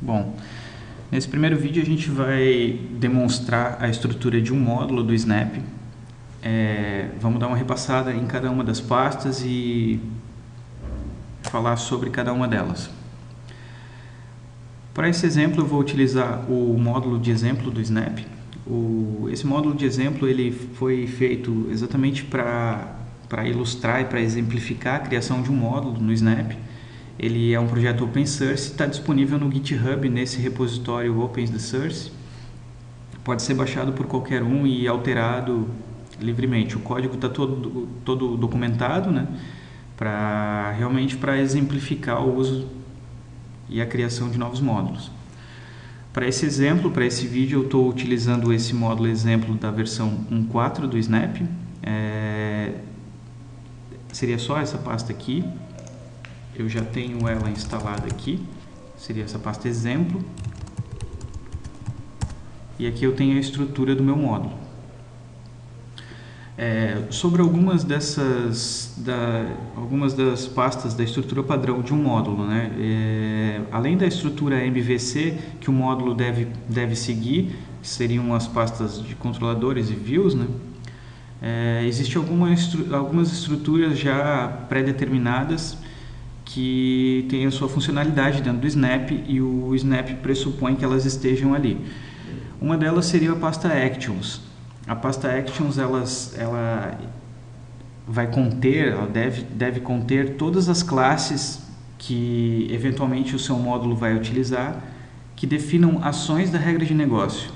Bom, nesse primeiro vídeo a gente vai demonstrar a estrutura de um módulo do Snap. Vamos dar uma repassada em cada uma das pastas e falar sobre cada uma delas. Para esse exemplo eu vou utilizar o módulo de exemplo do Snap. Esse módulo de exemplo ele foi feito exatamente para ilustrar e para exemplificar a criação de um módulo no Snap. Ele é um projeto open source e está disponível no GitHub nesse repositório Open Source. Pode ser baixado por qualquer um e alterado livremente. O código está todo documentado, né? Realmente para exemplificar o uso e a criação de novos módulos. Para esse exemplo, para esse vídeo, eu estou utilizando esse módulo exemplo da versão 1.4 do Snap. Seria só essa pasta aqui. Eu já tenho ela instalada aqui. Seria essa pasta exemplo. E aqui eu tenho a estrutura do meu módulo. Sobre algumas das pastas da estrutura padrão de um módulo, né? Além da estrutura MVC que o módulo deve seguir, que seriam as pastas de controladores e views, né? Existem algumas estruturas já pré-determinadas que têm a sua funcionalidade dentro do Snap e o Snap pressupõe que elas estejam ali. Uma delas seria a pasta Actions. A pasta Actions ela vai conter, ela deve conter todas as classes que eventualmente o seu módulo vai utilizar, que definam ações da regra de negócio.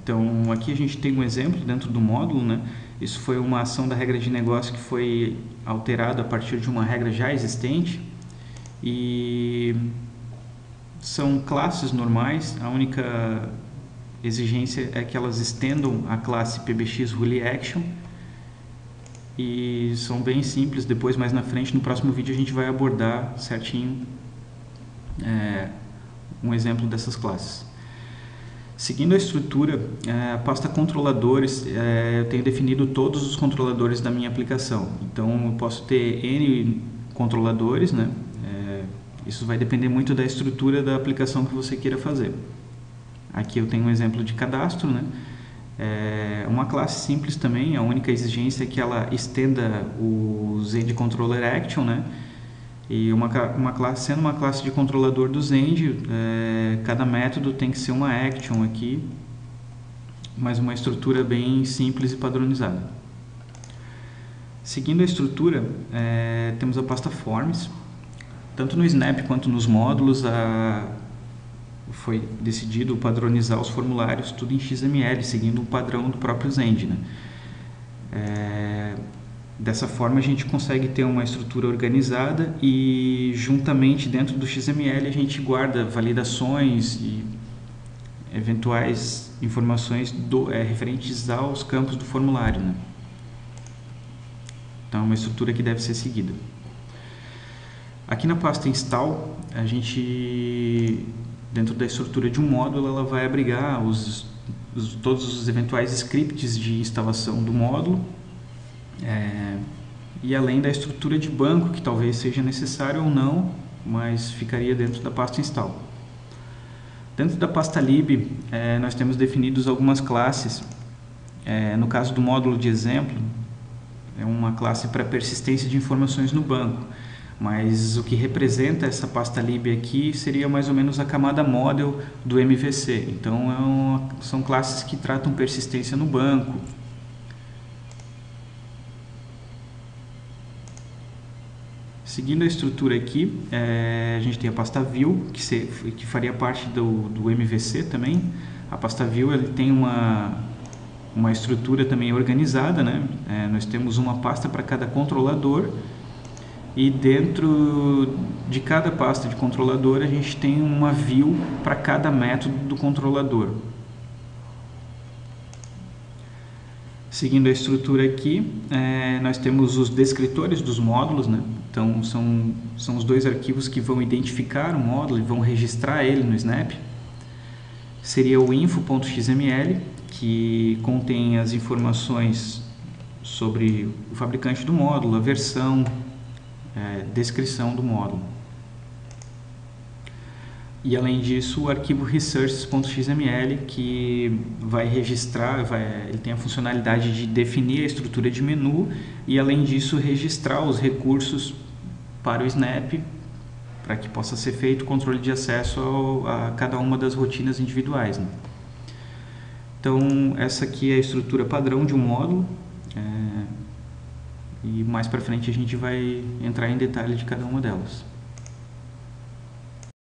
Então aqui a gente tem um exemplo dentro do módulo, né? Isso foi uma ação da regra de negócio que foi alterada a partir de uma regra já existente e são classes normais. A única exigência é que elas estendam a classe PBX Rule Action e são bem simples. Depois, mais na frente, no próximo vídeo, a gente vai abordar certinho um exemplo dessas classes. Seguindo a estrutura, a pasta controladores, eu tenho definido todos os controladores da minha aplicação. Então, eu posso ter N controladores, né? Isso vai depender muito da estrutura da aplicação que você queira fazer. Aqui eu tenho um exemplo de cadastro, né? Uma classe simples também, a única exigência é que ela estenda o Zend Controller Action, né? E sendo uma classe de controlador do Zend, cada método tem que ser uma action aqui, mas uma estrutura bem simples e padronizada. Seguindo a estrutura, temos a pasta Forms. Tanto no Snap quanto nos módulos, foi decidido padronizar os formulários tudo em XML, seguindo o padrão do próprio Zend, né? Dessa forma a gente consegue ter uma estrutura organizada e juntamente dentro do XML a gente guarda validações e eventuais informações referentes aos campos do formulário, né? Então é uma estrutura que deve ser seguida. Aqui na pasta Install, a gente, dentro da estrutura de um módulo, ela vai abrigar todos os eventuais scripts de instalação do módulo, e além da estrutura de banco, que talvez seja necessário ou não, mas ficaria dentro da pasta Install. Dentro da pasta lib, nós temos definidos algumas classes. No caso do módulo de exemplo, é uma classe para persistência de informações no banco. Mas o que representa essa pasta lib aqui seria mais ou menos a camada model do MVC. Então são classes que tratam persistência no banco. Seguindo a estrutura aqui, a gente tem a pasta view, que faria parte do MVC também. A pasta view ele tem uma estrutura também organizada, né? Nós temos uma pasta para cada controlador. E dentro de cada pasta de controlador a gente tem uma view para cada método do controlador. Seguindo a estrutura aqui, nós temos os descritores dos módulos, né? Então são os dois arquivos que vão identificar o módulo e vão registrar ele no Snap. Seria o info.xml, que contém as informações sobre o fabricante do módulo, a versão, descrição do módulo. E além disso, o arquivo resources.xml, que vai registrar, ele tem a funcionalidade de definir a estrutura de menu e além disso registrar os recursos para o Snap, para que possa ser feito o controle de acesso a cada uma das rotinas individuais, né? Então, essa aqui é a estrutura padrão de um módulo, e mais para frente a gente vai entrar em detalhe de cada uma delas.